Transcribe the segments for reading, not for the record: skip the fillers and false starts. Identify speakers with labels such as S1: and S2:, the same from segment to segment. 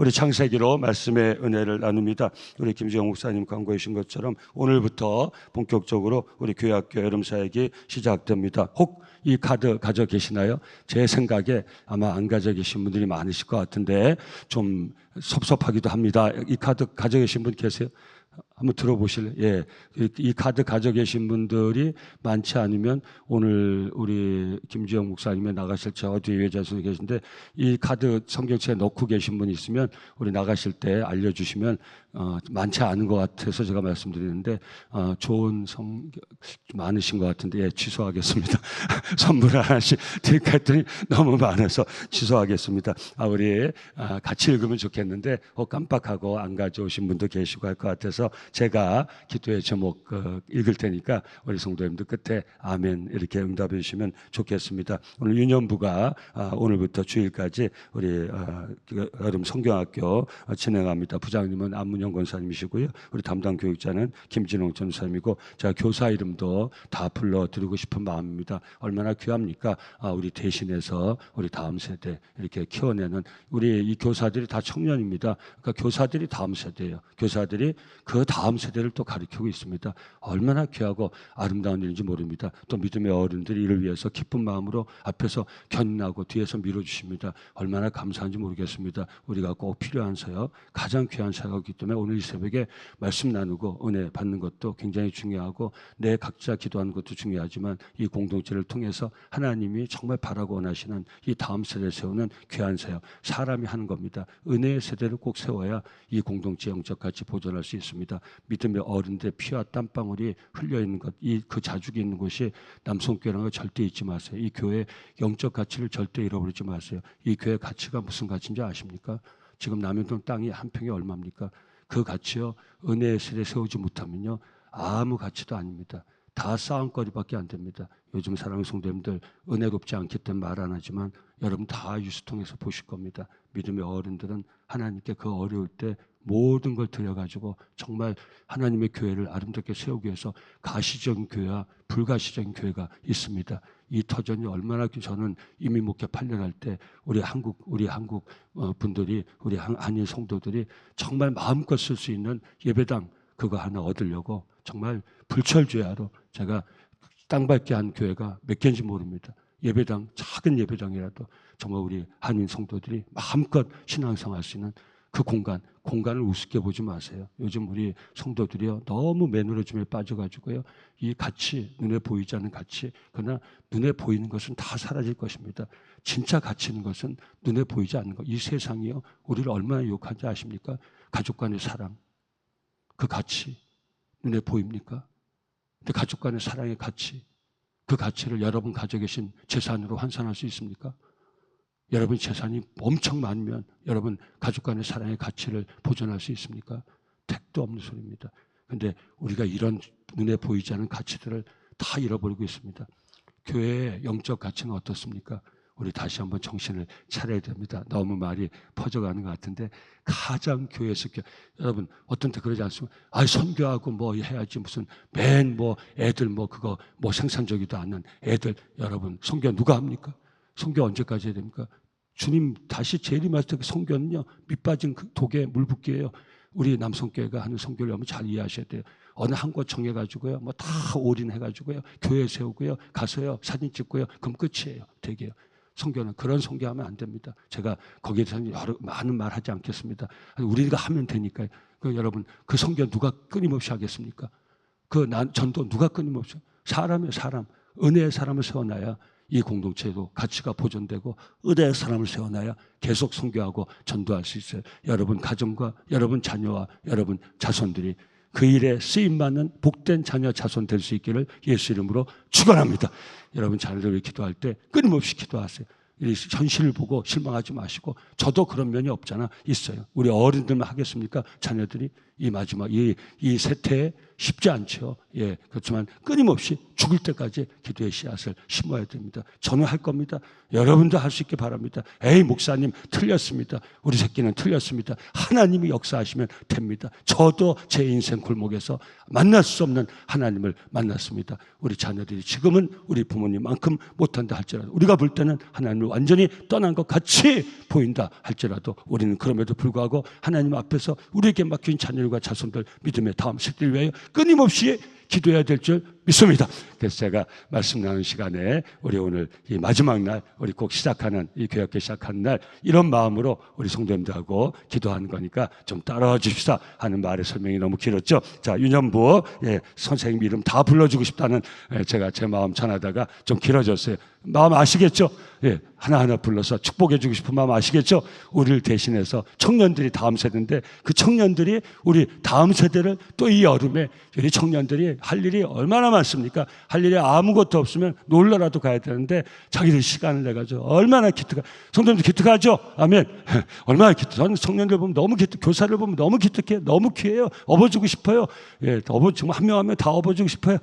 S1: 우리 창세기로 말씀의 은혜를 나눕니다. 우리 김지영 목사님 광고해 주신 것처럼 오늘부터 본격적으로 우리 교회학교 여름사역이 시작됩니다. 혹 이 카드 가져 계시나요? 제 생각에 아마 안 가져 계신 분들이 많으실 것 같은데 좀 섭섭하기도 합니다. 이 카드 가져 계신 분 계세요? 한번 들어보실래요? 예. 이 카드 가져 계신 분들이 많지 않으면 오늘 우리 김주영 목사님이 나가실 저 뒤에 자손이 계신데 이 카드 성경책에 넣고 계신 분이 있으면 우리 나가실 때 알려주시면 많지 않은 것 같아서 제가 말씀드리는데 좋은 성경 많으신 것 같은데 예, 취소하겠습니다. 선물 하나씩 드릴까 했더니 너무 많아서 취소하겠습니다. 우리 같이 읽으면 좋겠는데 깜빡하고 안 가져오신 분도 계시고 할 것 같아서 제가 기도의 제목 읽을 테니까 우리 성도님들 끝에 아멘 이렇게 응답해 주시면 좋겠습니다. 오늘 유년부가 오늘부터 주일까지 우리 여름 성경학교 진행합니다. 부장님은 안문영 권사님이시고요. 우리 담당 교육자는 김진홍 전사님이고 제가 교사 이름도 다 불러드리고 싶은 마음입니다. 얼마나 귀합니까? 우리 대신해서 우리 다음 세대 이렇게 키워내는 우리 이 교사들이 다 청년입니다. 그러니까 교사들이 다음 세대예요. 교사들이 그 다음 세대를 또 가르치고 있습니다. 얼마나 귀하고 아름다운 일인지 모릅니다. 또 믿음의 어른들이 이를 위해서 기쁜 마음으로 앞에서 견인하고 뒤에서 밀어주십니다. 얼마나 감사한지 모르겠습니다. 우리가 꼭 필요한 사역, 가장 귀한 사역이기 때문에 오늘 이 새벽에 말씀 나누고 은혜 받는 것도 굉장히 중요하고 내 각자 기도하는 것도 중요하지만 이 공동체를 통해서 하나님이 정말 바라고 원하시는 이 다음 세대를 세우는 귀한 사역, 사람이 하는 겁니다. 은혜의 세대를 꼭 세워야 이 공동체 영적 가치 보존할 수 있습니다. 믿음의 어른들의 피와 땀방울이 흘려있는 것, 그 자죽이 있는 곳이 남성교회라는 걸 절대 잊지 마세요. 이 교회의 영적 가치를 절대 잃어버리지 마세요. 이 교회의 가치가 무슨 가치인지 아십니까? 지금 남현동 땅이 한 평에 얼마입니까? 그 가치요, 은혜의 세대 세우지 못하면요 아무 가치도 아닙니다. 다 싸움거리밖에 안 됩니다. 요즘 사랑하는 성도님들 은혜롭지 않기 때문에 말 안 하지만 여러분 다 뉴스 통해서 보실 겁니다. 믿음의 어른들은 하나님께 그 어려울 때 모든 걸 들여가지고 정말 하나님의 교회를 아름답게 세우기 위해서 가시적인 교회와 불가시적인 교회가 있습니다. 이 터전이 얼마나 저는 이민 목회 8년 할 때 우리 한국 분들이 우리 한인 성도들이 정말 마음껏 쓸 수 있는 예배당 그거 하나 얻으려고 정말 불철주야로 제가 땅밟게 한 교회가 몇 개인지 모릅니다. 예배당, 작은 예배당이라도 정말 우리 한인 성도들이 마음껏 신앙생활 할 수 있는 그 공간을 우습게 보지 마세요. 요즘 우리 성도들이요 너무 매너리즘에 빠져가지고요 이 가치, 눈에 보이지 않는 가치, 그러나 눈에 보이는 것은 다 사라질 것입니다. 진짜 가치 있는 것은 눈에 보이지 않는 것. 이 세상이요 우리를 얼마나 유혹하는지 아십니까? 가족 간의 사랑, 그 가치 눈에 보입니까? 근데 가족 간의 사랑의 가치, 그 가치를 여러분 가지고 계신 재산으로 환산할 수 있습니까? 여러분 재산이 엄청 많으면 여러분 가족 간의 사랑의 가치를 보존할 수 있습니까? 택도 없는 소리입니다. 그런데 우리가 이런 눈에 보이지 않는 가치들을 다 잃어버리고 있습니다. 교회의 영적 가치는 어떻습니까? 우리 다시 한번 정신을 차려야 됩니다. 너무 말이 퍼져가는 것 같은데 가장 교회에서 여러분 어떤 때 그러지 않습니까? 선교하고 뭐 해야지 무슨 맨 뭐 애들 뭐 그거 뭐 생산적이도 않는 애들 여러분 선교 누가 합니까? 선교 언제까지 해야 됩니까? 주님 다시 재림하실 때 선교는요 밑빠진 그 독에 물 붓기예요. 우리 남성교회가 하는 선교를 여러분 잘 이해하셔야 돼요. 어느 한 곳 정해가지고요 뭐 다 올인해가지고요 교회 세우고요 가서요 사진 찍고요 그럼 끝이에요. 되게요. 선교는 그런 선교하면 안 됩니다. 제가 거기에 대해서 많은 말 하지 않겠습니다. 우리가 하면 되니까요. 여러분 그 선교 누가 끊임없이 하겠습니까? 그 전도 누가 끊임없이 사람이에요. 사람. 은혜의 사람을 세워놔야 이 공동체도 가치가 보존되고 은혜의 사람을 세워놔야 계속 선교하고 전도할 수 있어요. 여러분 가정과 여러분 자녀와 여러분 자손들이 그 일에 쓰임받는 복된 자녀 자손 될 수 있기를 예수 이름으로 축원합니다. 여러분 자녀들 기도할 때 끊임없이 기도하세요. 현실을 보고 실망하지 마시고 저도 그런 면이 없잖아 있어요. 우리 어른들만 하겠습니까? 자녀들이 이 마지막 이 세태에 쉽지 않죠. 예, 그렇지만 끊임없이 죽을 때까지 기도의 씨앗을 심어야 됩니다. 저는 할 겁니다. 여러분도 할 수 있게 바랍니다. 에이, 목사님 틀렸습니다. 우리 새끼는 틀렸습니다. 하나님이 역사하시면 됩니다. 저도 제 인생 골목에서 만날 수 없는 하나님을 만났습니다. 우리 자녀들이 지금은 우리 부모님만큼 못한다 할지라도, 우리가 볼 때는 하나님을 완전히 떠난 것 같이 보인다 할지라도, 우리는 그럼에도 불구하고 하나님 앞에서 우리에게 맡긴 자녀들과 자손들 믿음의 다음 세대를 위하여 끊임없이 기도해야 될 줄 믿습니다. 그래서 제가 말씀 나눈 시간에 우리 오늘 이 마지막 날, 우리 꼭 시작하는 이 교회학교 시작하는 날, 이런 마음으로 우리 성도님들하고 기도하는 거니까 좀 따라와 주십사 하는 말의 설명이 너무 길었죠. 자, 유년부, 예, 선생님 이름 다 불러주고 싶다는, 제가 제 마음 전하다가 좀 길어졌어요. 마음 아시겠죠? 예, 하나하나 불러서 축복해주고 싶은 마음 아시겠죠? 우리를 대신해서 청년들이 다음 세대인데, 그 청년들이 우리 다음 세대를 또 이 여름에 우리 청년들이 할 일이 얼마나 많습니까? 할 일이 아무것도 없으면 놀러라도 가야 되는데 자기들 시간을 내가지고 얼마나 기특하, 성도님들 기특하죠? 아멘. 얼마나 기특. 저는 청년들 보면 너무 기특, 교사를 보면 너무 기특해, 너무 귀해요. 업어주고 싶어요. 예, 정말 한 명 한 명 다 업어주고 싶어요.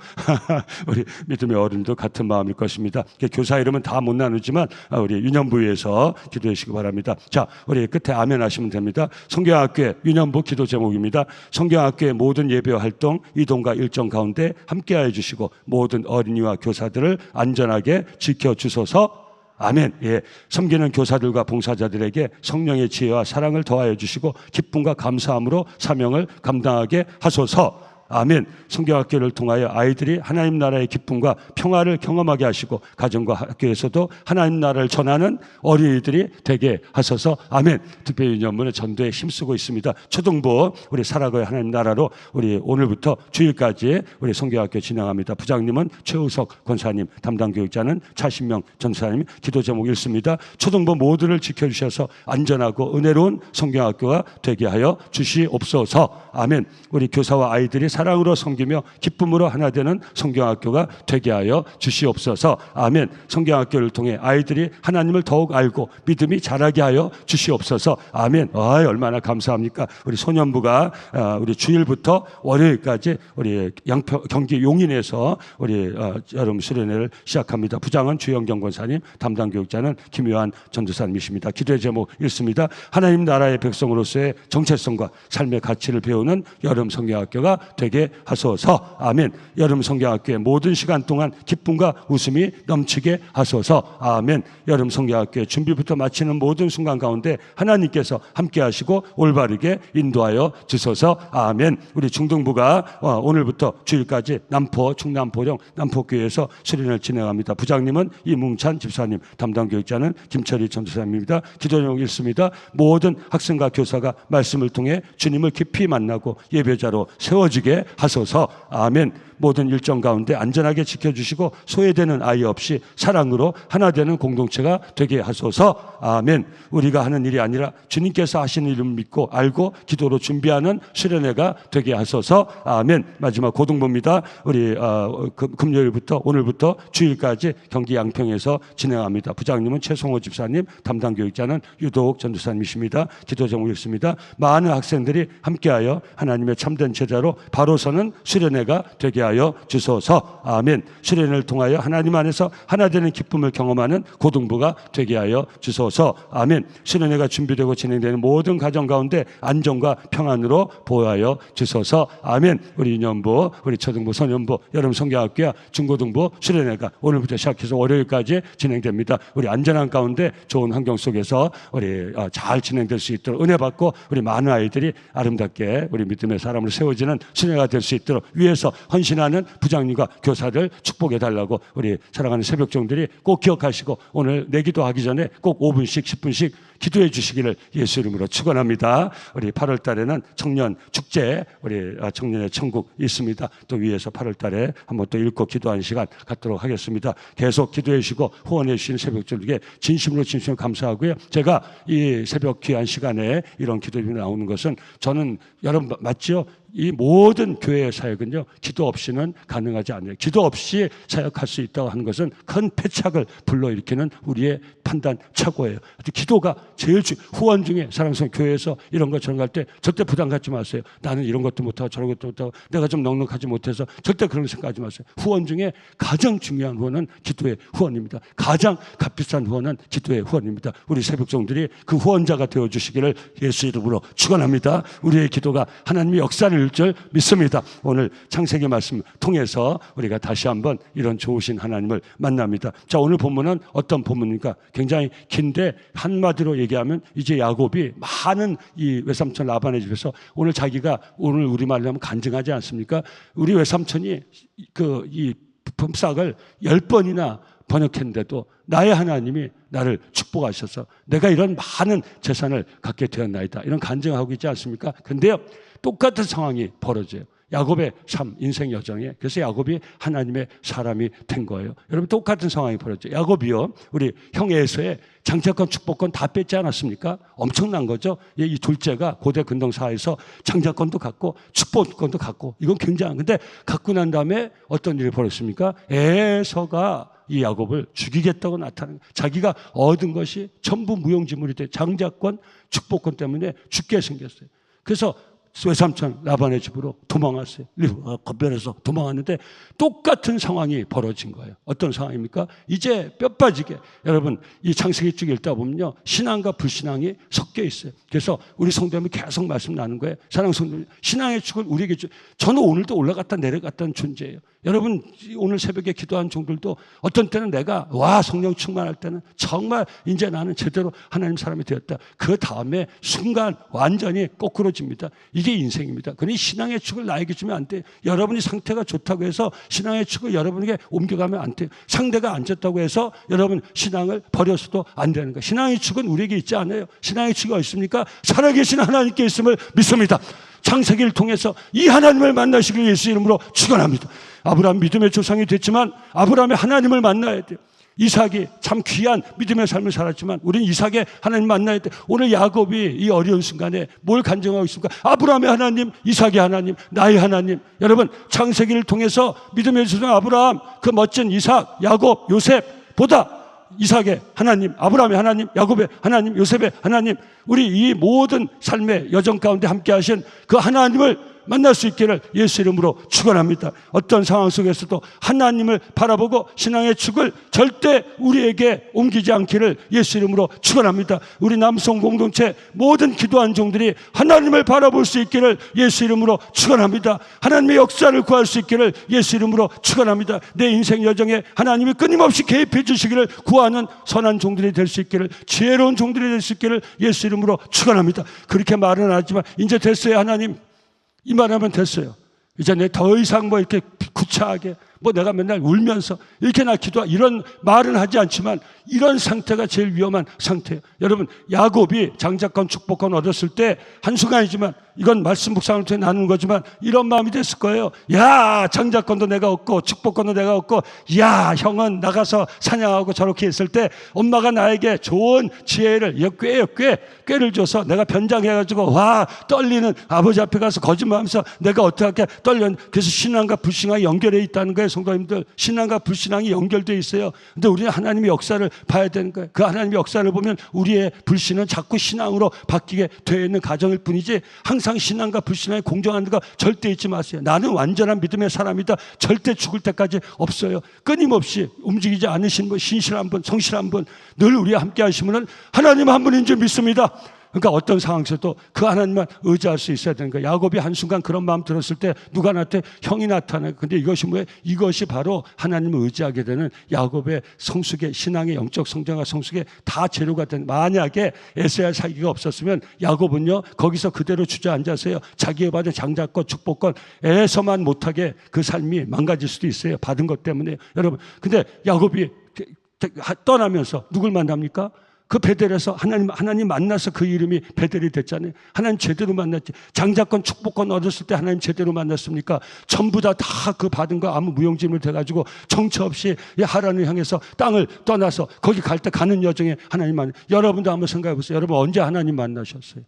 S1: 우리 믿음의 어른도 같은 마음일 것입니다. 교사 이름은 다 못 나누지만 우리 유년부에서 기도해 주시기 바랍니다. 자, 우리 끝에 아멘 하시면 됩니다. 성경학교의 유년부 기도 제목입니다. 성경학교의 모든 예배와 활동, 이동과 일정 가운데 함께하여 주시고 모든 어린이와 교사들을 안전하게 지켜주소서. 아멘. 예, 섬기는 교사들과 봉사자들에게 성령의 지혜와 사랑을 더하여 주시고 기쁨과 감사함으로 사명을 감당하게 하소서. 아멘. 성경학교를 통하여 아이들이 하나님 나라의 기쁨과 평화를 경험하게 하시고 가정과 학교에서도 하나님 나라를 전하는 어린이들이 되게 하소서. 아멘. 특별히 유년부는 전도에 힘쓰고 있습니다. 초등부 우리 살아가야 하나님 나라로 우리 오늘부터 주일까지 우리 성경학교 진행합니다. 부장님은 최우석 권사님, 담당 교육자는 차신명 전사님. 기도 제목 읽습니다. 초등부 모두를 지켜주셔서 안전하고 은혜로운 성경학교가 되게 하여 주시옵소서. 아멘. 우리 교사와 아이들이 사랑으로 섬기며 기쁨으로 하나 되는 성경학교가 되게 하여 주시옵소서. 아멘. 성경학교를 통해 아이들이 하나님을 더욱 알고 믿음이 자라게 하여 주시옵소서. 아멘. 얼마나 감사합니까? 우리 소년부가 우리 주일부터 월요일까지 우리 경기 용인에서 우리 여름 수련회를 시작합니다. 부장은 주영경 권사님, 담당 교육자는 김요한 전도사님이십니다. 기도의 제목 읽습니다. 하나님 나라의 백성으로서의 정체성과 삶의 가치를 배우는 여름 성경학교가 되게 하소서. 아멘. 여름 성경학교의 모든 시간 동안 기쁨과 웃음이 넘치게 하소서. 아멘. 여름 성경학교의 준비부터 마치는 모든 순간 가운데 하나님께서 함께 하시고 올바르게 인도하여 주소서. 아멘. 우리 중등부가 오늘부터 주일까지 남포 충남포령 남포교회에서 수련을 진행합니다. 부장님은 이뭉찬 집사님, 담당 교육자는 김철희 전도사님입니다. 기도 제목 읽습니다. 모든 학생과 교사가 말씀을 통해 주님을 깊이 만나고 예배자로 세워지게 하소서. 아멘. 모든 일정 가운데 안전하게 지켜주시고 소외되는 아이 없이 사랑으로 하나 되는 공동체가 되게 하소서. 아멘. 우리가 하는 일이 아니라 주님께서 하시는 일을 믿고 알고 기도로 준비하는 수련회가 되게 하소서. 아멘. 마지막 고등부입니다. 우리 금요일부터 오늘부터 주일까지 경기 양평에서 진행합니다. 부장님은 최성호 집사님, 담당 교육자는 유도옥 전도사님이십니다. 기도 제목 읽습니다. 많은 학생들이 함께하여 하나님의 참된 제자로 바로 서는 수련회가 되게 하여 주소서. 아멘. 수련회를 통하여 하나님 안에서 하나 되는 기쁨을 경험하는 고등부가 되게 하여 주소서. 아멘. 수련회가 준비되고 진행되는 모든 가정 가운데 안정과 평안으로 보호하여 주소서. 아멘. 우리 유년부, 우리 초등부, 소년부, 여름 성경학교와 중고등부 수련회가 오늘부터 시작해서 월요일까지 진행됩니다. 우리 안전한 가운데 좋은 환경 속에서 우리 잘 진행될 수 있도록 은혜 받고 우리 많은 아이들이 아름답게 우리 믿음의 사람을 세워지는 수련회가 될 수 있도록 위해서 헌신하는 부장님과 교사들 축복해 달라고 우리 사랑하는 새벽종들이 꼭 기억하시고 오늘 내기도 하기 전에 꼭 5분씩 10분씩 기도해 주시기를 예수 이름으로 축원합니다. 우리 8월 달에는 청년 축제, 우리 청년의 천국 있습니다. 또 위에서 8월 달에 한번 또 읽고 기도하는 시간 갖도록 하겠습니다. 계속 기도해 주시고 후원해 주시는 새벽종들에게 진심으로 감사하고요. 제가 이 새벽 귀한 시간에 이런 기도가 나오는 것은 저는 여러분 맞죠? 이 모든 교회의 사역은요, 기도 없이는 가능하지 않아요. 기도 없이 사역할 수 있다고 하는 것은 큰 패착을 불러일으키는 우리의 판단 착오예요. 기도가 제일 후원 중에 사랑스러운 교회에서 이런 것 저런 거 할 때 절대 부담 갖지 마세요. 나는 이런 것도 못하고 저런 것도 못하고 내가 좀 넉넉하지 못해서 절대 그런 생각하지 마세요. 후원 중에 가장 중요한 후원은 기도의 후원입니다. 가장 값비싼 후원은 기도의 후원입니다. 우리 새벽종들이 그 후원자가 되어주시기를 예수 이름으로 축원합니다. 우리의 기도가 하나님의 역사를 일 줄 믿습니다. 오늘 창세기 말씀 통해서 우리가 다시 한번 이런 좋으신 하나님을 만납니다. 자, 오늘 본문은 어떤 본문입니까? 굉장히 긴데 한마디로 얘기하면 이제 야곱이 많은 이 외삼촌 라반의 집에서 오늘 자기가 오늘 우리말로 하면 간증하지 않습니까? 우리 외삼촌이 이 품삯을 10번이나 번역했는데도 나의 하나님이 나를 축복하셔서 내가 이런 많은 재산을 갖게 되었나이다. 이런 간증하고 있지 않습니까? 근데요, 똑같은 상황이 벌어져요. 야곱의 삶, 인생 여정에. 그래서 야곱이 하나님의 사람이 된 거예요. 여러분, 똑같은 상황이 벌어져요. 야곱이요, 우리 형 에서의 장자권, 축복권 다 뺐지 않았습니까? 엄청난 거죠. 이 둘째가 고대 근동사에서 장자권도 갖고 축복권도 갖고, 이건 굉장한. 근데 갖고 난 다음에 어떤 일이 벌어졌습니까? 에서가 이 야곱을 죽이겠다고 나타나는 거예요. 자기가 얻은 것이 전부 무용지물이 돼 장자권, 축복권 때문에 죽게 생겼어요. 그래서 외삼촌 라반의 집으로 도망갔어요. 겁변해서 도망갔는데 똑같은 상황이 벌어진 거예요. 어떤 상황입니까? 이제 뼈 빠지게, 여러분 이 창세기 쭉 읽다 보면요, 신앙과 불신앙이 섞여 있어요. 그래서 우리 성도님이 계속 말씀 나눈 거예요. 사랑 성도님, 신앙의 축을 우리에게 저는 오늘도 올라갔다 내려갔다는 존재예요. 여러분 오늘 새벽에 기도한 종들도 어떤 때는 내가 성령 충만할 때는 정말 이제 나는 제대로 하나님 사람이 되었다. 그 다음에 순간 완전히 거꾸로집니다. 이게 인생입니다. 그러니 신앙의 축을 나에게 주면 안 돼요. 여러분이 상태가 좋다고 해서 신앙의 축을 여러분에게 옮겨가면 안 돼요. 상대가 안 좋다고 해서 여러분 신앙을 버려서도 안 되는 거예요. 신앙의 축은 우리에게 있지 않아요. 신앙의 축이 어디 있습니까? 살아계신 하나님께 있음을 믿습니다. 창세기를 통해서 이 하나님을 만나시길 예수 이름으로 축원합니다. 아브라함 믿음의 조상이 됐지만 아브라함의 하나님을 만나야 돼요. 이삭이 참 귀한 믿음의 삶을 살았지만 우리는 이삭의 하나님 만나야 돼. 오늘 야곱이 이 어려운 순간에 뭘 간증하고 있습니까? 아브라함의 하나님, 이삭의 하나님, 나의 하나님. 여러분 창세기를 통해서 믿음의 조상 아브라함, 그 멋진 이삭, 야곱, 요셉보다 이삭의 하나님, 아브라함의 하나님, 야곱의 하나님, 요셉의 하나님, 우리 이 모든 삶의 여정 가운데 함께 하신 그 하나님을 만날 수 있기를 예수 이름으로 축원합니다. 어떤 상황 속에서도 하나님을 바라보고 신앙의 축을 절대 우리에게 옮기지 않기를 예수 이름으로 축원합니다. 우리 남성 공동체 모든 기도한 종들이 하나님을 바라볼 수 있기를 예수 이름으로 축원합니다. 하나님의 역사를 구할 수 있기를 예수 이름으로 축원합니다. 내 인생 여정에 하나님이 끊임없이 개입해 주시기를 구하는 선한 종들이 될 수 있기를, 지혜로운 종들이 될 수 있기를 예수 이름으로 축원합니다. 그렇게 말은 안 하지만 이제 됐어요 하나님, 이 말하면 됐어요. 이제 내 더 이상 이렇게 구차하게 내가 맨날 울면서 이렇게 나 기도하 이런 말은 하지 않지만 이런 상태가 제일 위험한 상태예요. 여러분 야곱이 장자권 축복권 얻었을 때 한순간이지만, 이건 말씀 묵상을 통해 나누는 거지만 이런 마음이 됐을 거예요. 야, 장자권도 내가 얻고 축복권도 내가 얻고, 야, 형은 나가서 사냥하고 저렇게 했을 때 엄마가 나에게 좋은 지혜를, 꾀를 줘서 내가 변장해가지고 떨리는 아버지 앞에 가서 거짓말하면서 내가 어떻게 떨렸는데, 그래서 신앙과 불신앙이 연결해 있다는 거예요. 성도님들, 신앙과 불신앙이 연결되어 있어요. 근데 우리는 하나님의 역사를 봐야 되는 거예요. 그 하나님의 역사를 보면 우리의 불신은 자꾸 신앙으로 바뀌게 되어 있는 가정일 뿐이지, 항상 신앙과 불신앙이 공존하는 거 절대 잊지 마세요. 나는 완전한 믿음의 사람이다, 절대 죽을 때까지 없어요. 끊임없이 움직이지 않으신 분, 신실한 분, 성실한 분, 늘 우리와 함께 하시는 분은 하나님 한 분인 줄 믿습니다. 그러니까 어떤 상황에서도 그 하나님만 의지할 수 있어야 되는 거예요. 야곱이 한순간 그런 마음 들었을 때 누가 나한테 형이 나타나요. 근데 이것이 뭐예요? 이것이 바로 하나님을 의지하게 되는 야곱의 성숙의 신앙의 영적 성장과 성숙의 다 재료가 된, 만약에 에서야 사기가 없었으면 야곱은요 거기서 그대로 주저앉아서요 자기의 받은 장자권 축복권 에서만 못하게 그 삶이 망가질 수도 있어요. 받은 것 때문에. 여러분, 근데 야곱이 떠나면서 누굴 만납니까? 그 베델에서 하나님 만나서 그 이름이 베델이 됐잖아요. 하나님 제대로 만났지. 장자권 축복권 얻었을 때 하나님 제대로 만났습니까? 전부 다 그 받은 거 아무 무용지물 돼가지고 정처 없이 하란을 향해서 땅을 떠나서 거기 갈 때 가는 여정에 하나님 만나. 여러분도 한번 생각해 보세요. 여러분 언제 하나님 만나셨어요?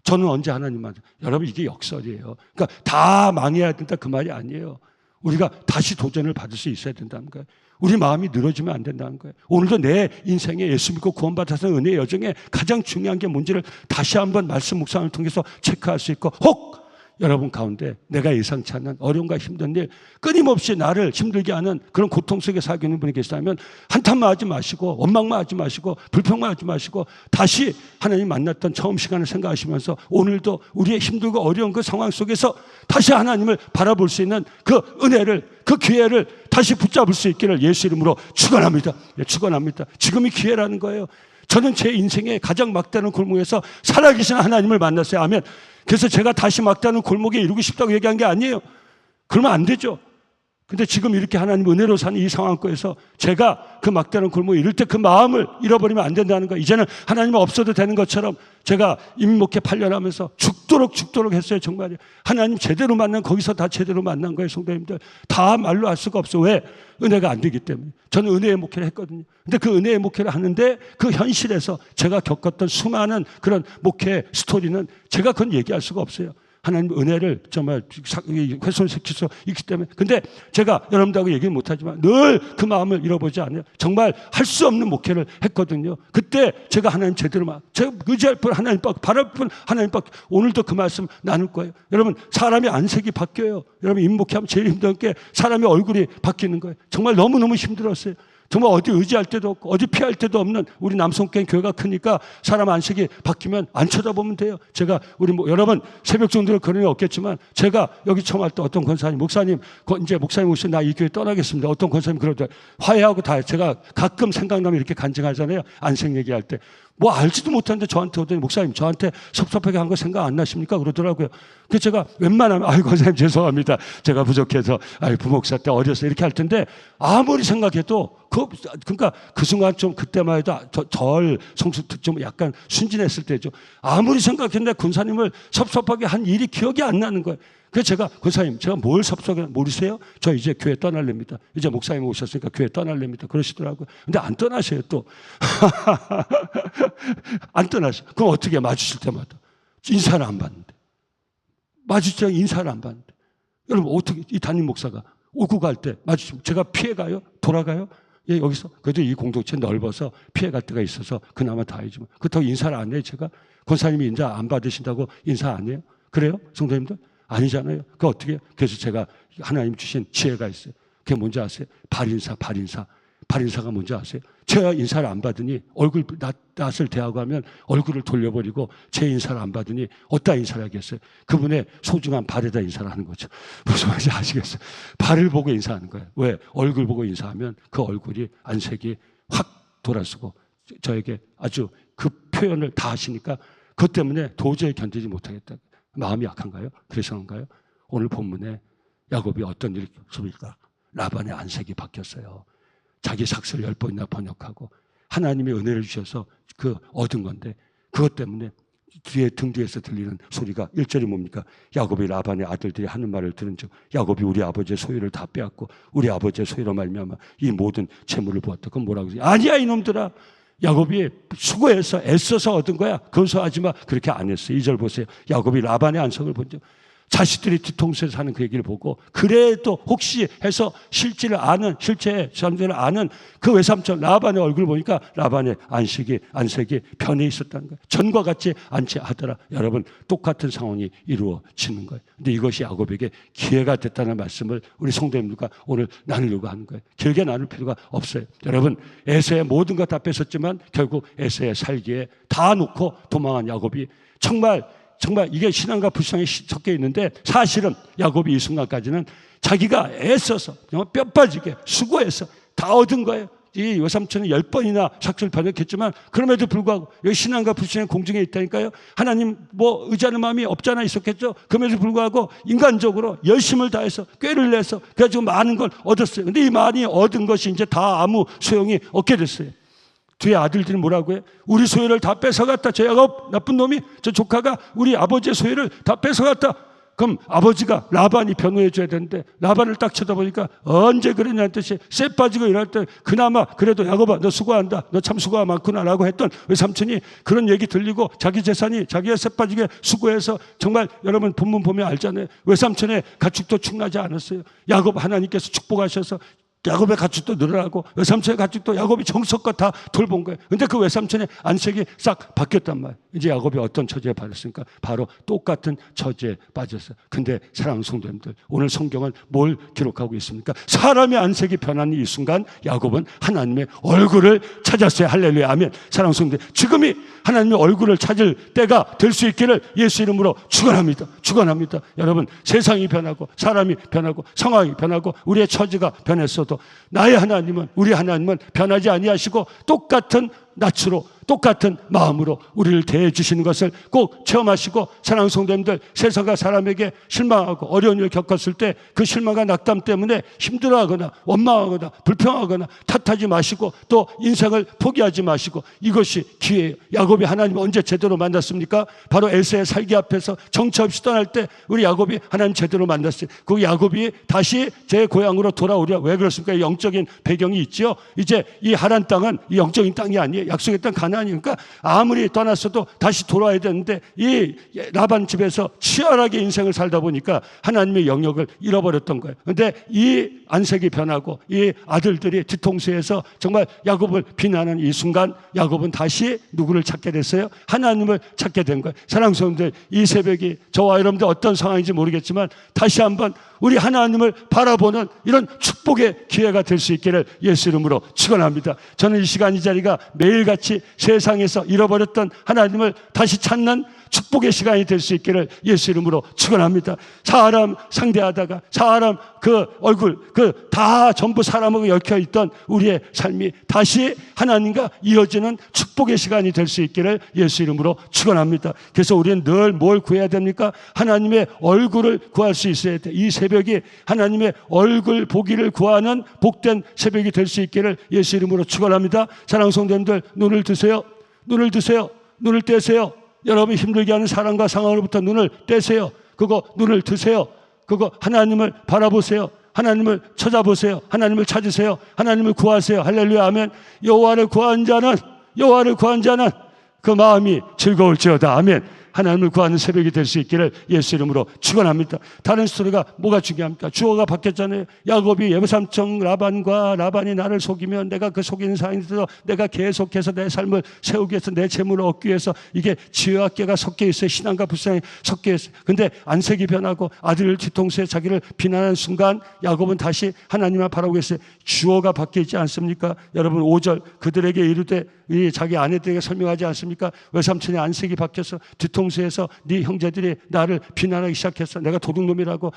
S1: 저는 언제 하나님 만나? 여러분 이게 역설이에요. 그러니까 다 망해야 된다 그 말이 아니에요. 우리가 다시 도전을 받을 수 있어야 된다는 거예요. 우리 마음이 늘어지면 안 된다는 거예요. 오늘도 내 인생에 예수 믿고 구원받아서 은혜의 여정에 가장 중요한 게 뭔지를 다시 한번 말씀 묵상을 통해서 체크할 수 있고, 혹 여러분 가운데 내가 예상치 않는 어려움과 힘든 일, 끊임없이 나를 힘들게 하는 그런 고통 속에 살고 있는 분이 계시다면 한탄만 하지 마시고 원망만 하지 마시고 불평만 하지 마시고 다시 하나님 만났던 처음 시간을 생각하시면서 오늘도 우리의 힘들고 어려운 그 상황 속에서 다시 하나님을 바라볼 수 있는 그 은혜를, 그 기회를 다시 붙잡을 수 있기를 예수 이름으로 축원합니다. 축원합니다. 지금이 기회라는 거예요. 저는 제 인생의 가장 막다른 골목에서 살아계신 하나님을 만났어요. 아멘. 그래서 제가 다시 막다른 골목에 이루고 싶다고 얘기한 게 아니에요. 그러면 안 되죠. 근데 지금 이렇게 하나님 은혜로 사는 이 상황에서 제가 그 막다른 골목에 이를 때 그 마음을 잃어버리면 안 된다는 거예요. 이제는 하나님은 없어도 되는 것처럼 제가 임목회 8년 하면서 죽도록 했어요. 정말요. 하나님 제대로 만난 거기서 다 제대로 만난 거예요. 성도님들. 다 말로 할 수가 없어. 왜? 은혜가 안 되기 때문에. 저는 은혜의 목회를 했거든요. 근데 그 은혜의 목회를 하는데 그 현실에서 제가 겪었던 수많은 그런 목회 스토리는 제가 그건 얘기할 수가 없어요. 하나님 은혜를 정말 훼손시킬 수 있기 때문에. 근데 제가 여러분들하고 얘기는 못하지만 늘 그 마음을 잃어보지 않아요. 정말 할 수 없는 목회를 했거든요. 그때 제가 하나님 제대로 제가 의지할 분 하나님 밖, 바랄 분 하나님 밖. 오늘도 그 말씀 나눌 거예요. 여러분 사람의 안색이 바뀌어요. 여러분 임목회하면 제일 힘든 게 사람의 얼굴이 바뀌는 거예요. 정말 너무너무 힘들었어요. 정말 어디 의지할 데도 없고 어디 피할 데도 없는 우리 남성교회 교회가 크니까 사람 안색이 바뀌면 안 쳐다보면 돼요. 제가 우리 여러분 새벽 정도로 그런 일 없겠지만 제가 여기 처음 할 때 어떤 권사님, 목사님 이제 목사님 오시면 나 이 교회 떠나겠습니다. 어떤 권사님 그러더라고요. 화해하고 다 제가 가끔 생각나면 이렇게 간증하잖아요. 안색 얘기할 때. 뭐 알지도 못하는데 저한테 오더니 목사님 저한테 섭섭하게 한 거 생각 안 나십니까? 그러더라고요. 그래서 제가 웬만하면 아이고 권사님 죄송합니다. 제가 부족해서 부목사 때 어려서 이렇게 할 텐데 아무리 생각해도 그러니까 그 순간 좀 그때만 해도 덜 성숙 좀 약간 순진했을 때죠. 아무리 생각했는데 권사님을 섭섭하게 한 일이 기억이 안 나는 거예요. 그래서 제가 권사님 제가 뭘 섭섭해 모르세요? 저 이제 교회 떠날랍니다. 이제 목사님 오셨으니까 교회 떠날랍니다. 그러시더라고요. 근데 안 떠나셔요 또. 안 떠나셔. 그럼 어떻게 마주칠 때마다 인사를 안 받는데. 마주치자 인사를 안 받는데. 여러분 어떻게 이 담임 목사가 오고 갈 때 마주치면 제가 피해가요? 돌아가요? 예, 여기서 그래도 이 공동체 넓어서 피해갈 때가 있어서 그나마 다행이지만 그렇다고 인사를 안 해요. 제가 권사님이 인사 안 받으신다고 인사 안 해요? 그래요? 성도님들? 아니잖아요. 그 어떻게 해요? 그래서 제가 하나님 주신 지혜가 있어요. 그게 뭔지 아세요? 발인사가 뭔지 아세요? 제가 인사를 안 받으니 얼굴 낯을 대하고 하면 얼굴을 돌려버리고 제 인사를 안 받으니 어디다 인사를 하겠어요? 그분의 소중한 발에다 인사를 하는 거죠. 무슨 말인지 아시겠어요? 발을 보고 인사하는 거예요. 왜? 얼굴 보고 인사하면 그 얼굴이 안색이 확 돌아서고 저에게 아주 그 표현을 다 하시니까 그것 때문에 도저히 견디지 못하겠다. 마음이 약한가요? 그래서 그런가요? 오늘 본문에 야곱이 어떤 일이 있습니까? 라반의 안색이 바뀌었어요. 자기 삭스를 10번이나 번역하고 하나님의 은혜를 주셔서 그 얻은 건데 그것 때문에 등 뒤에서 들리는 소리가 1절이 뭡니까? 야곱이 라반의 아들들이 하는 말을 들은 즉 야곱이 우리 아버지의 소유를 다 빼앗고 우리 아버지의 소유로 말미암아 이 모든 재물을 보았다. 그건 뭐라고 그러지? 아니야 이놈들아. 야곱이 수고해서 애써서 얻은 거야. 근소하지 마. 그렇게 안 했어요. 2절 보세요. 야곱이 라반의 안성을 본 적. 자식들이 뒤통수에서 하는 그 얘기를 보고 그래도 혹시 해서 실체를 아는 실체의 전제를 아는 그 외삼촌 라반의 얼굴을 보니까 라반의 안색이 변해 있었다는 거예요. 전과 같지 않지 하더라. 여러분 똑같은 상황이 이루어지는 거예요. 근데 이것이 야곱에게 기회가 됐다는 말씀을 우리 성도님들과 오늘 나누려고 하는 거예요. 길게 나눌 필요가 없어요. 여러분 에서의 모든 것 다 뺏었지만 결국 에서의 살기에 다 놓고 도망한 야곱이 정말 이게 신앙과 불신앙이 섞여 있는데 사실은 야곱이 이 순간까지는 자기가 애써서 정말 뼈 빠지게 수고해서 다 얻은 거예요. 이 외삼촌은 10번이나 삭스를 번역했지만 그럼에도 불구하고 여기 신앙과 불신앙의 공중에 있다니까요. 하나님 뭐 의지하는 마음이 없잖아 있었겠죠. 그럼에도 불구하고 인간적으로 열심을 다해서 꾀를 내서 그래가지고 많은 걸 얻었어요. 근데 이 많이 얻은 것이 이제 다 아무 소용이 없게 됐어요. 뒤에 아들들이 뭐라고 해? 우리 소유를 다 뺏어갔다. 저 야곱 나쁜 놈이 저 조카가 우리 아버지의 소유를 다 뺏어갔다. 그럼 아버지가 라반이 변호해 줘야 되는데 라반을 딱 쳐다보니까 언제 그러냐는 뜻이 쎄 빠지고 이럴 때 그나마 그래도 야곱아 너 수고한다. 너 참 수고가 많구나 라고 했던 외삼촌이 그런 얘기 들리고 자기 재산이 자기가 쎄 빠지게 수고해서 정말 여러분 본문 보면 알잖아요. 외삼촌의 가축도 축나지 않았어요. 야곱 하나님께서 축복하셔서 야곱의 가축도 늘어나고 외삼촌의 가축도 야곱이 정성껏 다 돌본 거예요. 근데 그 외삼촌의 안색이 싹 바뀌었단 말이에요. 이제 야곱이 어떤 처지에 빠졌습니까? 바로 똑같은 처지에 빠졌어요. 근데 사랑하는 성도님들, 오늘 성경은 뭘 기록하고 있습니까? 사람의 안색이 변하는 이 순간 야곱은 하나님의 얼굴을 찾았어요. 할렐루야, 아멘. 사랑하는 성도들, 지금이 하나님의 얼굴을 찾을 때가 될 수 있기를 예수 이름으로 축원합니다. 축원합니다. 여러분, 세상이 변하고 사람이 변하고 상황이 변하고 우리의 처지가 변했어도 나의 하나님은, 우리 하나님은 변하지 아니하시고 똑같은 낯으로 똑같은 마음으로 우리를 대해 주시는 것을 꼭 체험하시고, 사랑하는 성도님들, 세상과 사람에게 실망하고 어려운 일을 겪었을 때 그 실망과 낙담 때문에 힘들어하거나 원망하거나 불평하거나 탓하지 마시고 또 인생을 포기하지 마시고, 이것이 기회예요. 야곱이 하나님 언제 제대로 만났습니까? 바로 에서의 살기 앞에서 정처 없이 떠날 때 우리 야곱이 하나님 제대로 만났어요. 그 야곱이 다시 제 고향으로 돌아오려. 왜 그렇습니까? 영적인 배경이 있죠. 이제 이 하란 땅은 이 영적인 땅이 아니에요. 약속의 땅 가나안이니까 아무리 떠났어도 다시 돌아와야 되는데, 이 라반 집에서 치열하게 인생을 살다 보니까 하나님의 영역을 잃어버렸던 거예요. 그런데 이 안색이 변하고 이 아들들이 뒤통수에서 정말 야곱을 비난하는 이 순간 야곱은 다시 누구를 찾게 됐어요? 하나님을 찾게 된 거예요. 사랑하는 성도들, 이 새벽이 저와 여러분들 어떤 상황인지 모르겠지만 다시 한번 우리 하나님을 바라보는 이런 축복의 기회가 될 수 있기를 예수 이름으로 축원합니다. 저는 이 시간 이 자리가 매일같이 세상에서 잃어버렸던 하나님을 다시 찾는 축복의 시간이 될 수 있기를 예수 이름으로 축원합니다. 사람 상대하다가 사람 그 얼굴 그 다 전부 사람하고 얽혀 있던 우리의 삶이 다시 하나님과 이어지는 축복의 시간이 될 수 있기를 예수 이름으로 축원합니다. 그래서 우리는 늘 뭘 구해야 됩니까? 하나님의 얼굴을 구할 수 있어야 돼. 이 새벽이 하나님의 얼굴 보기를 구하는 복된 새벽이 될 수 있기를 예수 이름으로 축원합니다. 사랑하는 성도님들, 눈을 드세요. 눈을 드세요. 눈을 떼세요. 여러분 힘들게 하는 사람과 상황으로부터 눈을 떼세요. 그거 눈을 드세요. 그거 하나님을 바라보세요. 하나님을 찾아보세요. 하나님을 찾으세요. 하나님을 구하세요. 할렐루야, 아멘. 여호와를 구한 자는 그 마음이 즐거울지어다. 아멘. 하나님을 구하는 새벽이 될 수 있기를 예수 이름으로 축원합니다. 다른 스토리가 뭐가 중요합니까? 주어가 바뀌었잖아요. 야곱이 외삼촌 라반이 나를 속이면 내가 그 속이는 사이에서 내가 계속해서 내 삶을 세우기 위해서 내 재물을 얻기 위해서 이게 지혜와 깨가 섞여 있어요. 신앙과 불신이 섞여 있어요. 근데 안색이 변하고 아들 뒤통수에 자기를 비난하는 순간 야곱은 다시 하나님을 바라보고 있어요. 주어가 바뀌지 않습니까? 여러분 5절 그들에게 이르되, 이 자기 아내들에게 설명하지 않습니까? 외삼촌의 안색이 바뀌어서 뒤통수에서 네 형제들이 나를 비난하기 시작했어. 내가 도둑놈이라고,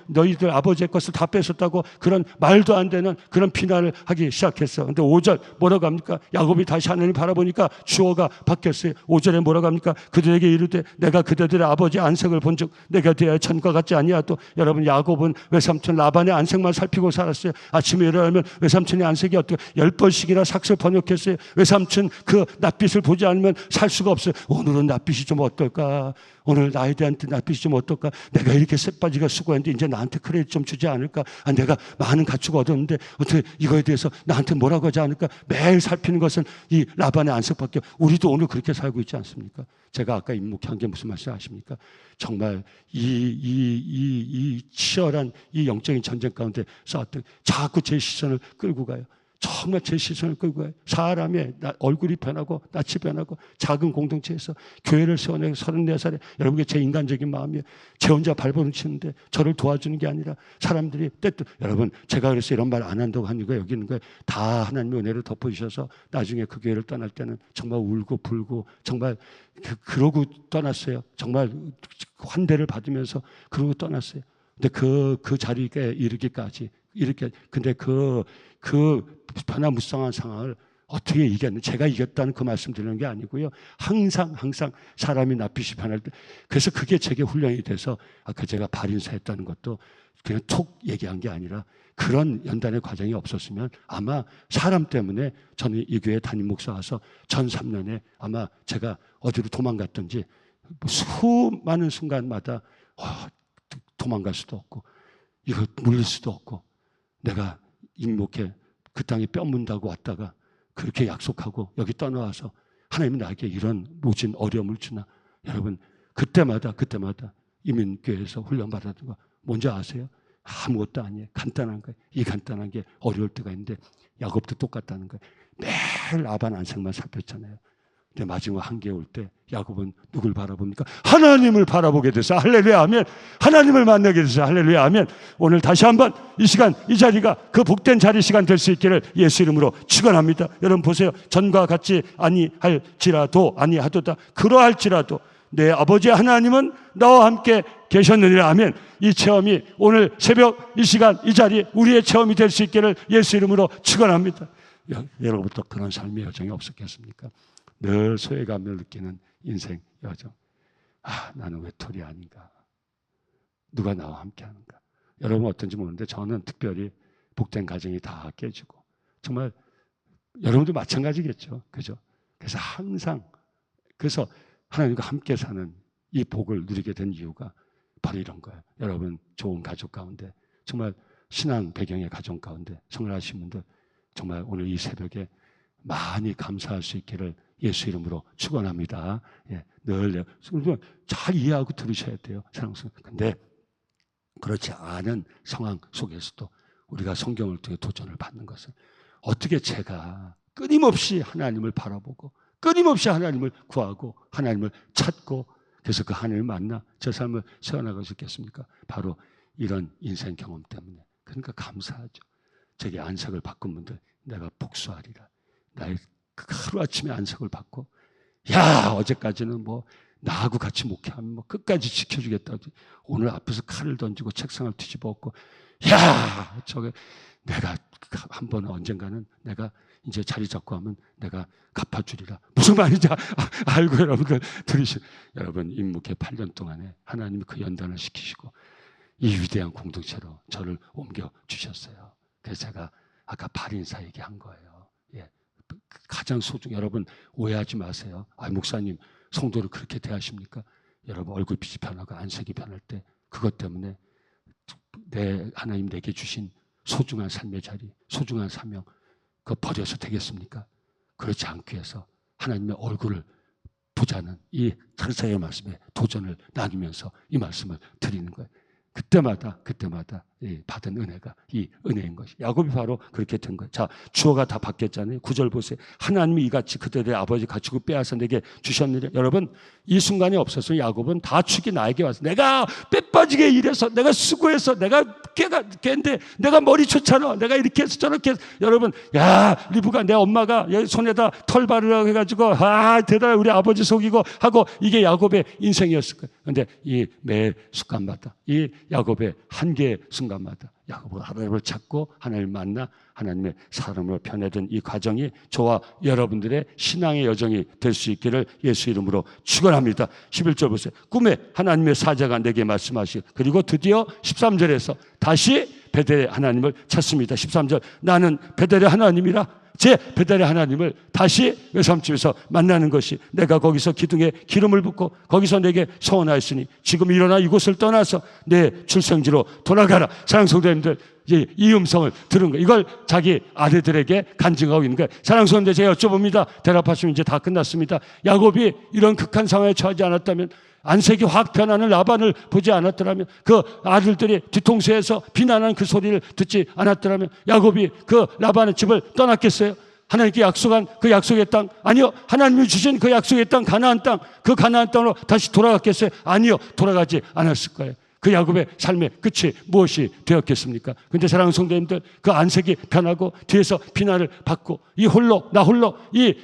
S1: 너희들 아버지의 것을 다 뺏었다고, 그런 말도 안 되는 그런 비난을 하기 시작했어. 근데 5절 뭐라고 합니까? 야곱이 다시 하나님 바라보니까 주어가 바뀌었어요. 5절에 뭐라고 합니까? 그들에게 이르되 내가 그들의 아버지 안색을 본즉 내가 대하여 전과 같지 아니하도. 여러분, 야곱은 외삼촌 라반의 안색만 살피고 살았어요. 아침에 일어나면 외삼촌의 안색이 어떻게 10번씩이나 삭슬 번역했어요. 외삼촌 그 낯빛을 보지 않으면 살 수가 없어요. 오늘은 낯빛이 좀 어떨까? 오늘 나에 대한 낯빛이 좀 어떨까? 내가 이렇게 쌔빠지가 수고했는데 이제 나한테 크레딧 좀 주지 않을까? 내가 많은 가축 얻었는데 어떻게 이거에 대해서 나한테 뭐라고 하지 않을까? 매일 살피는 것은 이 라반의 안색밖에. 우리도 오늘 그렇게 살고 있지 않습니까? 제가 아까 입목한 게 무슨 말씀 아십니까? 정말 이 치열한 이 영적인 전쟁 가운데 싸웠던, 자꾸 제 시선을 끌고 가요. 정말 제 시선을 끌고 가요. 사람의 얼굴이 변하고 낯이 변하고 작은 공동체에서 교회를 세워내고 34살에 여러분께 제 인간적인 마음이에요. 제 혼자 발버둥 치는데 저를 도와주는 게 아니라 사람들이 여러분, 제가 그래서 이런 말 안 한다고 하는 거예요. 여기 있는 거예요. 다 하나님의 은혜를 덮어주셔서 나중에 그 교회를 떠날 때는 정말 울고 불고 정말 그러고 떠났어요. 정말 환대를 받으면서 그러고 떠났어요. 근데 그 자리에 이르기까지 근데 그 변화무쌍한 상황을 어떻게 이겼는지, 제가 이겼다는 그 말씀 드리는 게 아니고요. 항상 사람이 낯빛이 변할 때, 그래서 그게 제게 훈련이 돼서 아까 제가 발인사했다는 것도 그냥 톡 얘기한 게 아니라, 그런 연단의 과정이 없었으면 아마 사람 때문에 저는 이 교회 담임 목사 와서 전 3년에 아마 제가 어디로 도망갔든지 수많은 순간마다 도망갈 수도 없고 이거 물릴 수도 없고 내가 임목해 그 땅에 뼈 문다고 왔다가 그렇게 약속하고 여기 떠나와서 하나님이 나에게 이런 모진 어려움을 주나. 여러분 그때마다 이민교회에서 훈련받았던 거 뭔지 아세요? 아무것도 아니에요. 간단한 거예요. 이 간단한 게 어려울 때가 있는데 야곱도 똑같다는 거예요. 매일 라반 안색만 살폈잖아요. 근데 마지막 한계에 올 때 야곱은 누굴 바라봅니까? 하나님을 바라보게 돼서 할렐루야 하면, 하나님을 만나게 돼서 할렐루야 하면, 오늘 다시 한번 이 시간 이 자리가 그 복된 자리 시간 될 수 있기를 예수 이름으로 축원합니다. 여러분 보세요. 전과 같이 아니하도다 그러할지라도 내 아버지 하나님은 나와 함께 계셨느니라 하면, 이 체험이 오늘 새벽 이 시간 이 자리 우리의 체험이 될 수 있기를 예수 이름으로 축원합니다. 여러분부터 그런 삶의 여정이 없었겠습니까? 늘 소외감을 느끼는 인생 여정. 나는 외톨이 아닌가? 누가 나와 함께 하는가? 여러분 어떤지 모르는데 저는 특별히 복된 가정이 다 깨지고, 정말 여러분도 마찬가지겠죠. 그죠? 그래서 항상 그래서 하나님과 함께 사는 이 복을 누리게 된 이유가 바로 이런 거예요. 여러분 좋은 가족 가운데, 정말 신앙 배경의 가정 가운데 성장하신 분들 정말 오늘 이 새벽에 많이 감사할 수 있기를 예수 이름으로 축원합니다. 늘 잘 이해하고 들으셔야 돼요. 근데 그렇지 않은 상황 속에서도 우리가 성경을 통해 도전을 받는 것은, 어떻게 제가 끊임없이 하나님을 바라보고 끊임없이 하나님을 구하고 하나님을 찾고 그래서 그 하나님을 만나 제 삶을 세워나갈 수 있겠습니까? 바로 이런 인생 경험 때문에. 그러니까 감사하죠. 제게 안석을 바꾼 분들 내가 복수하리라. 나의 하루아침에 안석을 받고, 어제까지는 나하고 같이 목회하면 끝까지 지켜주겠다. 오늘 앞에서 칼을 던지고 책상을 뒤집어 엎고, 저게 내가 한번 언젠가는 내가 이제 자리 잡고 하면 내가 갚아주리라. 무슨 말인지 알고 여러분들 들으시죠. 여러분 임묵회 8년 동안에 하나님이 그 연단을 시키시고 이 위대한 공동체로 저를 옮겨주셨어요. 그래서 제가 아까 발인사 얘기한 거예요. 가장 여러분 오해하지 마세요. 목사님 성도를 그렇게 대하십니까? 여러분 얼굴빛이 변하고 안색이 변할 때 그것 때문에 하나님 내게 주신 소중한 삶의 자리, 소중한 사명 그거 버려서 되겠습니까? 그렇지 않기 위해서 하나님의 얼굴을 보자는 이 천사의 말씀에 도전을 나누면서 이 말씀을 드리는 거예요. 그때마다 받은 은혜가 이 은혜인 것이. 야곱이 바로 그렇게 된 거예요. 자, 주어가 다 바뀌었잖아요. 9절 보세요. 하나님이 이같이 그들의 아버지 가축을 빼앗아 내게 주셨느냐. 여러분 이 순간이 없어서 야곱은 다 축이 나에게 와서 내가 빼빠지게 일해서 내가 수고해서 내가 걔인데 내가 머리 좋잖아. 내가 이렇게 해서 저렇게 해서. 여러분 리브가 내 엄마가 손에다 털 바르라고 해가지고 대단해 우리 아버지 속이고 하고 이게 야곱의 인생이었을 거예요. 그런데 이 매 순간마다 이 야곱의 한계의 순간마다 야곱은 하나님을 찾고 하나님을 만나 하나님의 사람으로 변해든 이 과정이 저와 여러분들의 신앙의 여정이 될 수 있기를 예수 이름으로 축원합니다. 11절 보세요. 꿈에 하나님의 사자가 내게 말씀하시고, 그리고 드디어 13절에서 다시 베델의 하나님을 찾습니다. 13절 나는 베델의 하나님이라. 제 베델의 하나님을 다시 외삼집에서 만나는 것이, 내가 거기서 기둥에 기름을 붓고 거기서 내게 서원하였으니 지금 일어나 이곳을 떠나서 내 출생지로 돌아가라. 사랑하는 성도님들, 이 음성을 들은 거예요. 이걸 자기 아들들에게 간증하고 있는 거예요. 사랑하는 성도님들, 제가 여쭤봅니다. 대답하시면 이제 다 끝났습니다. 야곱이 이런 극한 상황에 처하지 않았다면, 안색이 확 변하는 라반을 보지 않았더라면, 그 아들들이 뒤통수에서 비난하는 그 소리를 듣지 않았더라면 야곱이 그 라반의 집을 떠났겠어요? 하나님께 약속한 그 약속의 땅? 아니요. 하나님이 주신 그 약속의 땅, 가나안 땅, 그 가나안 땅으로 다시 돌아갔겠어요? 아니요. 돌아가지 않았을 거예요. 그 야곱의 삶의 끝이 무엇이 되었겠습니까? 그런데 사랑하는 성도님들, 그 안색이 변하고 뒤에서 비난을 받고 나 홀로 이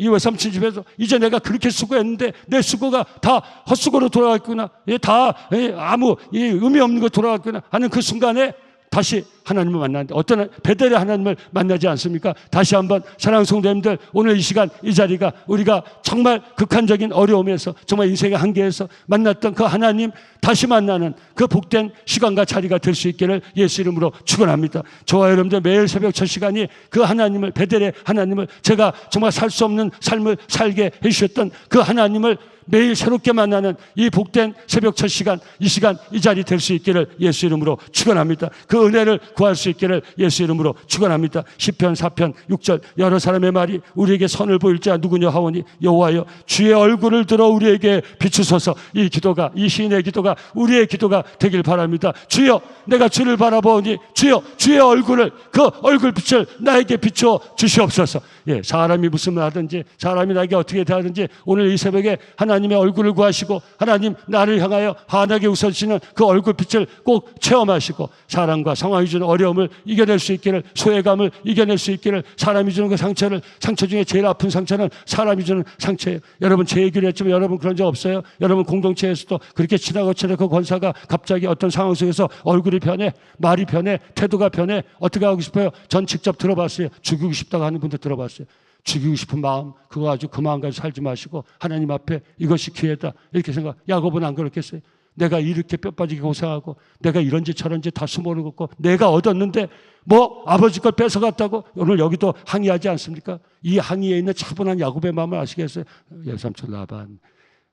S1: 외삼촌 집에서 이제 내가 그렇게 수고했는데 내 수고가 다 헛수고로 돌아갔구나. 다 아무 의미 없는 거 돌아갔구나 하는 그 순간에 다시 하나님을 만나는데 어떤 베델의 하나님을 만나지 않습니까? 다시 한번 사랑하는 성도님들, 오늘 이 시간 이 자리가 우리가 정말 극한적인 어려움에서 정말 인생의 한계에서 만났던 그 하나님 다시 만나는 그 복된 시간과 자리가 될 수 있기를 예수 이름으로 축원합니다. 저와 여러분들 매일 새벽 첫 시간이 그 하나님을, 베델의 하나님을, 제가 정말 살 수 없는 삶을 살게 해주셨던 그 하나님을 매일 새롭게 만나는 이 복된 새벽 첫 시간, 이 시간 이 자리 될 수 있기를 예수 이름으로 축원합니다. 그 은혜를 구할 수 있기를 예수 이름으로 축원합니다. 시편 4편 6절 여러 사람의 말이 우리에게 선을 보일 자 누구냐 하오니 여호와여 주의 얼굴을 들어 우리에게 비추소서. 이 기도가, 이 시인의 기도가 우리의 기도가 되길 바랍니다. 주여 내가 주를 바라보니 주여 주의 얼굴을, 그 얼굴빛을 나에게 비추어 주시옵소서. 예, 사람이 무슨 말 하든지, 사람이 나에게 어떻게 대하든지 오늘 이 새벽에 하나님의 얼굴을 구하시고 하나님 나를 향하여 환하게 웃어주시는 그 얼굴빛을 꼭 체험하시고 사람과 상황이 주는 어려움을 이겨낼 수 있기를, 소외감을 이겨낼 수 있기를, 사람이 주는 그 상처를, 상처 중에 제일 아픈 상처는 사람이 주는 상처예요. 여러분 제 얘기를 했지만 여러분 그런 적 없어요? 여러분 공동체에서도 그렇게 지나고 그 권사가 갑자기 어떤 상황 속에서 얼굴이 변해, 말이 변해, 태도가 변해, 어떻게 하고 싶어요? 전 직접 들어봤어요. 죽이고 싶다고 하는 분들 들어봤어요. 죽이고 싶은 마음, 그거 가지고 그 마음 가지고 살지 마시고 하나님 앞에 이것이 기회다 이렇게 생각. 야곱은 안 그렇겠어요? 내가 이렇게 뼈 빠지게 고생하고 내가 이런지 저런지 다 수모르고 내가 얻었는데 뭐 아버지 걸 뺏어갔다고 오늘 여기도 항의하지 않습니까? 이 항의에 있는 차분한 야곱의 마음을 아시겠어요? 외삼촌 라반,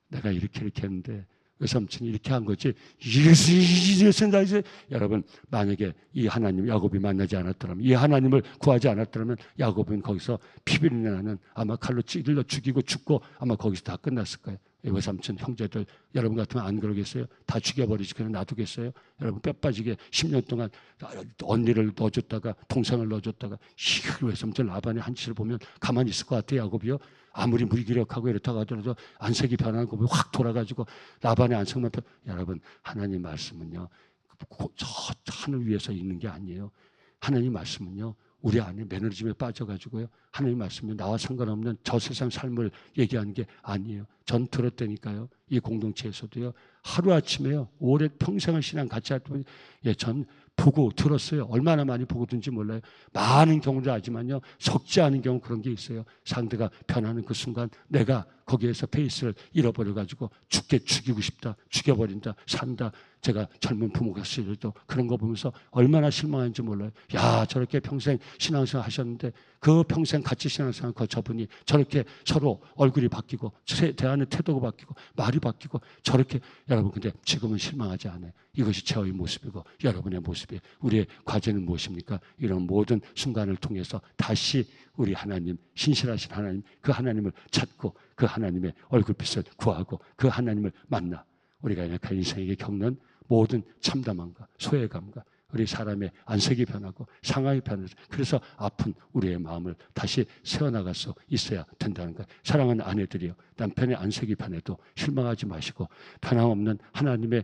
S1: 내가 이렇게 했는데 외삼촌이 이렇게 한 거지. 여러분 만약에 이 하나님 야곱이 만나지 않았더라면, 이 하나님을 구하지 않았더라면 야곱은 거기서 피비린내 나는 아마 칼로 찔러 죽이고 죽고 아마 거기서 다 끝났을 거예요. 외삼촌 형제들 여러분 같으면 안 그러겠어요? 다 죽여버리지 그냥 놔두겠어요? 여러분 뼈 빠지게 10년 동안 언니를 넣어줬다가 동생을 넣어줬다가 외삼촌 라반의 한치를 보면 가만히 있을 것 같아요. 야곱이요? 아무리 무기력하고 이렇다고 하더라도 안색이 변하는 거 보면 확 돌아가지고 라반의 안색만 여러분 하나님 말씀은요 저 하늘 위에서 있는 게 아니에요. 하나님 말씀은요 우리 안에 매너리즘에 빠져가지고요 하나님 말씀은 나와 상관없는 저 세상 삶을 얘기하는 게 아니에요. 전 들었다니까요. 이 공동체에서도요 하루아침에요 오래 평생을 신앙 같이 할 때 전 보고 들었어요. 얼마나 많이 보고 든지 몰라요. 많은 경우도 하지만요 적지 않은 경우 그런 게 있어요. 상대가 변하는 그 순간 내가 거기에서 페이스를 잃어버려가지고 죽이고 싶다, 죽여버린다, 산다. 제가 젊은 부모가 있어도 그런 거 보면서 얼마나 실망한지 몰라요. 야 저렇게 평생 신앙생활 하셨는데 그 평생 같이 신앙생활 그 저분이 저렇게 서로 얼굴이 바뀌고 대하는 태도가 바뀌고 말이 바뀌고 저렇게. 여러분 근데 지금은 실망하지 않아요. 이것이 저의 모습이고 여러분의 모습이에요. 우리의 과제는 무엇입니까? 이런 모든 순간을 통해서 다시 우리 하나님, 신실하신 하나님, 그 하나님을 찾고 그 하나님의 얼굴빛을 구하고 그 하나님을 만나 우리가 인생에게 겪는 모든 참담함과 소외감과 우리 사람의 안색이 변하고 상황이 변해서 그래서 아픈 우리의 마음을 다시 세워나갈 수 있어야 된다는 거예요. 사랑하는 아내들이요, 남편의 안색이 변해도 실망하지 마시고 변함없는 하나님의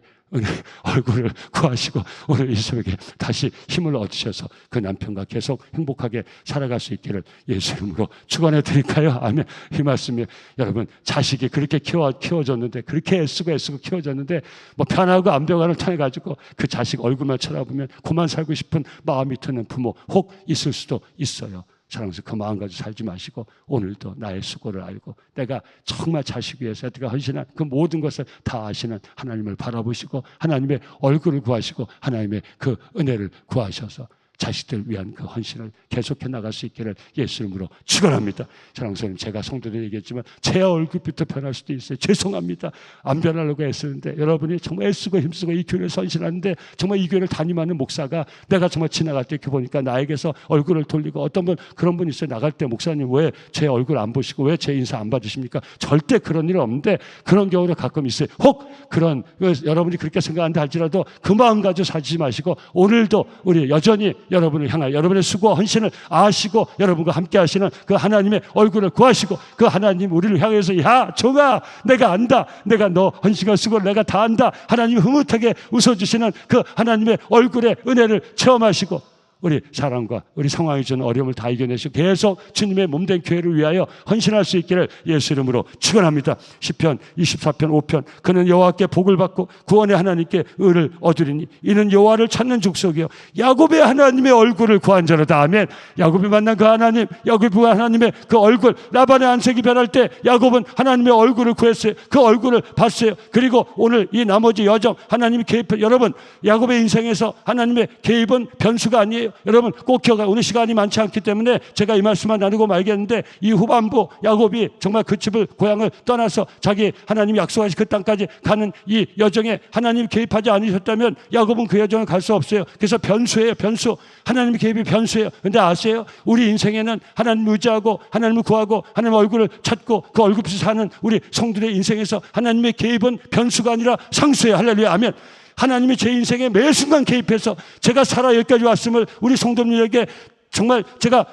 S1: 얼굴을 구하시고 오늘 이 새벽에 다시 힘을 얻으셔서 그 남편과 계속 행복하게 살아갈 수 있기를 예수 이름으로 축원해 드릴까요? 아멘. 이 말씀에 여러분 자식이 그렇게 키워졌는데 그렇게 애쓰고 키워졌는데 뭐 변하고 안 변화를 통해 가지고 그 자식 얼굴만 쳐다보면 그만 살고 싶은 마음이 드는 부모 혹 있을 수도 있어요. 사랑해서 그 마음 가지고 살지 마시고 오늘도 나의 수고를 알고 내가 정말 자식 위해서 내가 헌신한 그 모든 것을 다 아시는 하나님을 바라보시고 하나님의 얼굴을 구하시고 하나님의 그 은혜를 구하셔서 자식들 위한 그 헌신을 계속해 나갈 수 있기를 예수 이름으로 축원합니다. 사랑하는 성도님, 제가 성도들 얘기했지만 제 얼굴부터 변할 수도 있어요. 죄송합니다. 안 변하려고 애쓰는데 여러분이 정말 애쓰고 힘쓰고 이 교회를 선신하는데 정말 이 교회를 담임하는 목사가 내가 정말 지나갈 때 이렇게 보니까 나에게서 얼굴을 돌리고 어떤 분 그런 분 있어요. 나갈 때 목사님 왜 제 얼굴 안 보시고 왜 제 인사 안 받으십니까? 절대 그런 일은 없는데 그런 경우도 가끔 있어요. 혹 그런 여러분이 그렇게 생각한다 할지라도 그 마음 가지고 살지 마시고 오늘도 우리 여전히 여러분을 향하여 여러분의 수고와 헌신을 아시고 여러분과 함께 하시는 그 하나님의 얼굴을 구하시고 그 하나님 우리를 향해서 야 종아 내가 안다, 내가 너 헌신과 수고를 내가 다 안다, 하나님이 흐뭇하게 웃어주시는 그 하나님의 얼굴의 은혜를 체험하시고 우리 사랑과 우리 상황이 주는 어려움을 다 이겨내시고 계속 주님의 몸된 교회를 위하여 헌신할 수 있기를 예수 이름으로 축원합니다. 시편 24편 5편 그는 여호와께 복을 받고 구원의 하나님께 의를 얻으리니 이는 여호와를 찾는 족속이요 야곱의 하나님의 얼굴을 구한 자로다. 아멘. 야곱이 만난 그 하나님, 야곱이 하나님의 그 얼굴, 라반의 안색이 변할 때 야곱은 하나님의 얼굴을 구했어요. 그 얼굴을 봤어요. 그리고 오늘 이 나머지 여정 하나님이 개입, 여러분 야곱의 인생에서 하나님의 개입은 변수가 아니에요. 여러분 꼭 기억하세요. 오늘 시간이 많지 않기 때문에 제가 이 말씀만 나누고 말겠는데 이 후반부 야곱이 정말 그 집을 고향을 떠나서 자기 하나님이 약속하신 그 땅까지 가는 이 여정에 하나님이 개입하지 않으셨다면 야곱은 그 여정을 갈 수 없어요. 그래서 변수예요. 변수. 하나님의 개입이 변수예요. 근데 아세요? 우리 인생에는 하나님을 의지하고 하나님을 구하고 하나님의 얼굴을 찾고 그 얼굴빛을 사는 우리 성도들의 인생에서 하나님의 개입은 변수가 아니라 상수예요. 할렐루야. 아멘. 하나님이 제 인생에 매 순간 개입해서 제가 살아 여기까지 왔음을 우리 성도님에게 정말 제가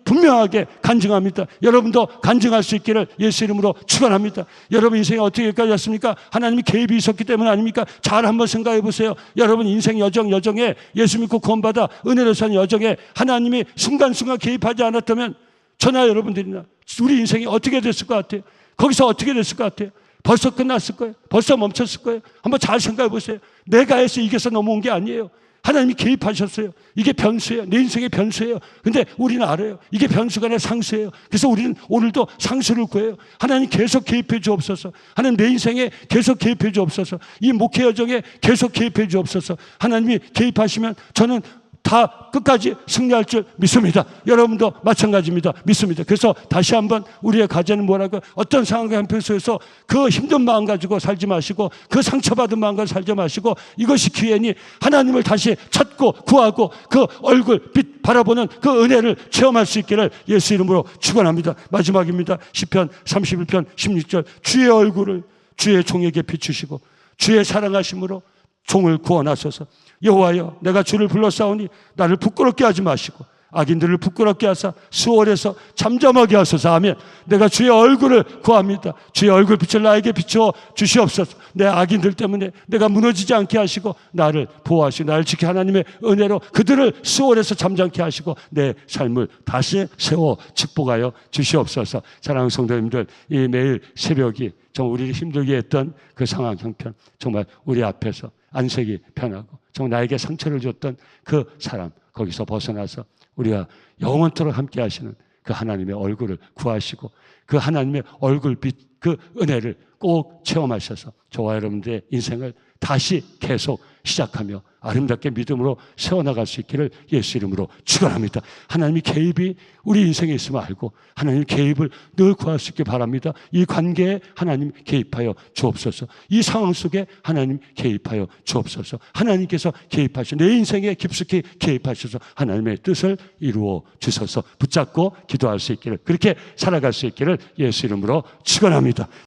S1: 분명하게 간증합니다. 여러분도 간증할 수 있기를 예수 이름으로 축원합니다. 여러분 인생에 어떻게 여기까지 왔습니까? 하나님이 개입이 있었기 때문 아닙니까? 잘 한번 생각해 보세요. 여러분 인생 여정에 예수 믿고 구원받아 은혜로 사는 여정에 하나님이 순간순간 개입하지 않았다면 저나 여러분들이나 우리 인생이 어떻게 됐을 것 같아요? 거기서 어떻게 됐을 것 같아요? 벌써 끝났을 거예요. 벌써 멈췄을 거예요. 한번 잘 생각해 보세요. 내가 해서 이겨서 넘어온 게 아니에요. 하나님이 개입하셨어요. 이게 변수예요. 내 인생의 변수예요. 근데 우리는 알아요. 이게 변수가 아니라 상수예요. 그래서 우리는 오늘도 상수를 구해요. 하나님 계속 개입해 주옵소서. 하나님 내 인생에 계속 개입해 주옵소서. 이 목회 여정에 계속 개입해 주옵소서. 하나님이 개입하시면 저는 다 끝까지 승리할 줄 믿습니다. 여러분도 마찬가지입니다. 믿습니다. 그래서 다시 한번 우리의 과제는 뭐라고, 어떤 상황과 형편 속에서 그 힘든 마음 가지고 살지 마시고 그 상처받은 마음 가지고 살지 마시고 이것이 기회니 하나님을 다시 찾고 구하고 그 얼굴 빛 바라보는 그 은혜를 체험할 수 있기를 예수 이름으로 축원합니다. 마지막입니다. 시편 31편 16절 주의 얼굴을 주의 종에게 비추시고 주의 사랑하심으로 종을 구원하소서. 여호와여 내가 주를 불러싸우니 나를 부끄럽게 하지 마시고 악인들을 부끄럽게 하사 수월해서 잠잠하게 하소서. 아멘. 내가 주의 얼굴을 구합니다. 주의 얼굴빛을 나에게 비추어 주시옵소서. 내 악인들 때문에 내가 무너지지 않게 하시고 나를 보호하시고 나를 지켜 하나님의 은혜로 그들을 수월해서 잠잠케 하시고 내 삶을 다시 세워 축복하여 주시옵소서. 사랑하는 성도님들, 이 매일 새벽이 정말 우리를 힘들게 했던 그 상황 형편 정말 우리 앞에서 안색이 변하고 정말 나에게 상처를 줬던 그 사람 거기서 벗어나서 우리가 영원토록 함께 하시는 그 하나님의 얼굴을 구하시고 그 하나님의 얼굴빛 그 은혜를 꼭 체험하셔서 저와 여러분들의 인생을 다시 계속 시작하며 아름답게 믿음으로 세워나갈 수 있기를 예수 이름으로 축원합니다. 하나님의 개입이 우리 인생에 있음을 알고 하나님의 개입을 늘 구할 수 있게 바랍니다. 이 관계에 하나님 개입하여 주옵소서. 이 상황 속에 하나님 개입하여 주옵소서. 하나님께서 개입하셔서 내 인생에 깊숙이 개입하셔서 하나님의 뜻을 이루어 주셔서 붙잡고 기도할 수 있기를, 그렇게 살아갈 수 있기를 예수 이름으로 축원합니다.